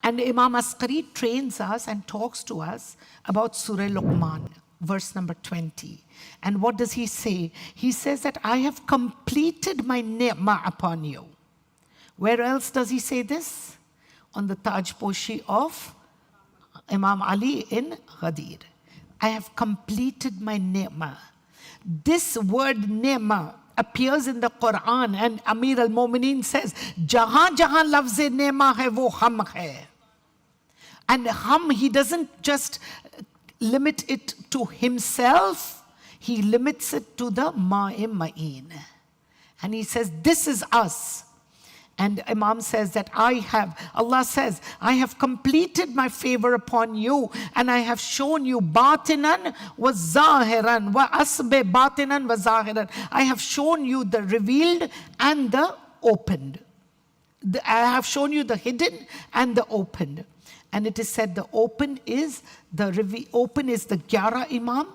And Imam Askari trains us and talks to us about Surah Luqman, verse number 20. And what does he say? He says that I have completed my ni'mah upon you. Where else does he say this? On the Taj Poshi of Imam Ali in Ghadir. I have completed my ni'mah. This word ni'mah appears in the Quran, and Amir al-Mu'mineen says, Jahan jahan lafz ni'mah hai wo hum hai. And hum, he doesn't just limit it to himself, he limits it to the ma'im ma'in. And he says, this is us. And Imam says that Allah says, I have completed my favor upon you, and I have shown you batinan wa zahiran wa asbe batinan wa zahiran. I have shown you the revealed and the opened. I have shown you the hidden and the opened. And it is said the open is the 11 Imam,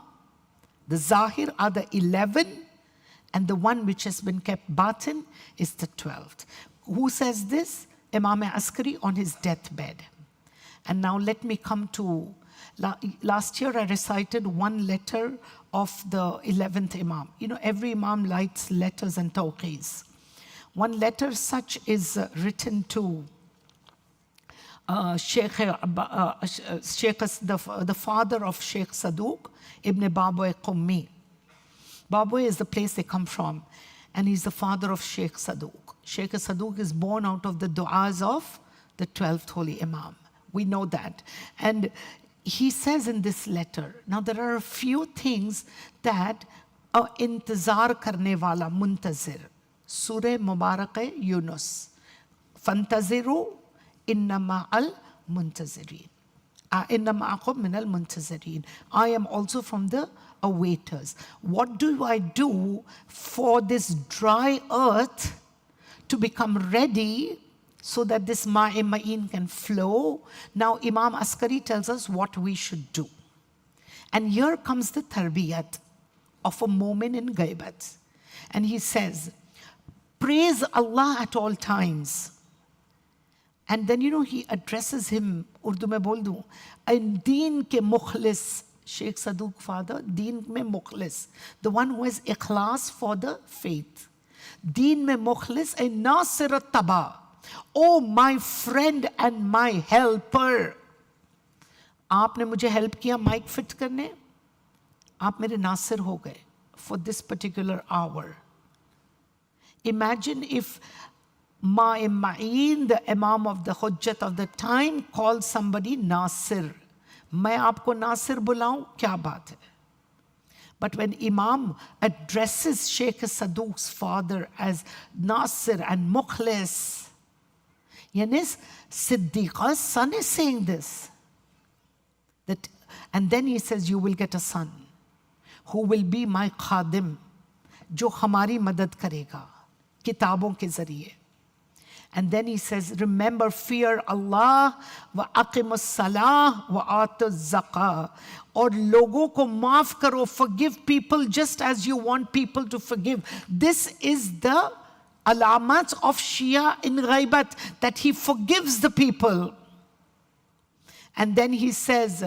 the Zahir are the 11, and the one which has been kept batin is the 12th. Who says this? Imam Askari on his deathbed. And now let me come to, last year I recited one letter of the 11th Imam. You know, every Imam writes letters and tawqees. One letter such is written to the father of Sheikh Saduq, Ibn Baboy Qummi. Baboy is the place they come from, and he's the father of Sheikh Saduq. Sheikh Saduq is born out of the du'as of the 12th Holy Imam. We know that. And he says in this letter, now there are a few things that intidhar karne wala Muntazir, Surah Mubarak Yunus, Fantaziru inna ma'al muntazirin. Inna ma'akum minal muntazirin. I am also from the awaiters. What do I do for this dry earth to become ready so that this ma'im ma'in can flow? Now Imam Askari tells us what we should do. And here comes the tarbiyat of a moment in ghaibat. And he says, praise Allah at all times. And then, you know, he addresses him, Urdu mein bol दूं, deen ke mukhlis, Sheikh Saduq father, deen mein mukhlis, the one who has ikhlas for the faith. Deen mein mukhlis, a nasir taba, oh my friend and my helper. आपने मुझे help किया mic fit करने, आप मेरे नासिर हो गए for this particular hour. Imagine if Ma'im Ma'in, the Imam of the Hujjat of the time, calls somebody Nasir. मैं आपको नासिर बुलाऊं, क्या बात है? But when Imam addresses Sheikh Saduq's father as Nasir and Mukhlis, Yanis Siddiqa's son is saying this. And then he says, you will get a son who will be my khadim, जो हमारी मदद करेगा किताबों के ज़रिए. And then he says, remember, fear Allah, wa aqimus salah, wa atuz zakah. Or logo ko maaf karo, forgive people just as you want people to forgive. This is the alamat of Shia in ghaibat, that he forgives the people. And then he says,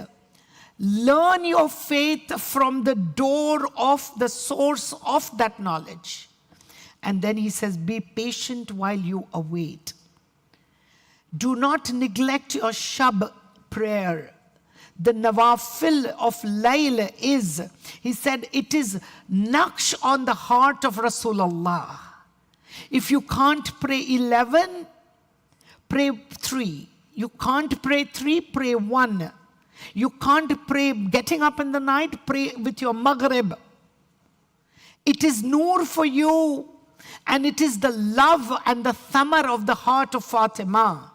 learn your faith from the door of the source of that knowledge. And then he says, be patient while you await. Do not neglect your shab prayer. The nawafil of layl is, he said, it is naqsh on the heart of Rasulullah. If you can't pray 11, pray 3. You can't pray 3, pray 1. You can't pray getting up in the night, pray with your maghrib. It is nur for you. And it is the love and the thamar of the heart of Fatima.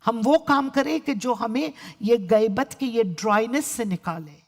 हम वो काम करें कि जो हमें ये गैबत की ये ड्राइनेस से निकाले.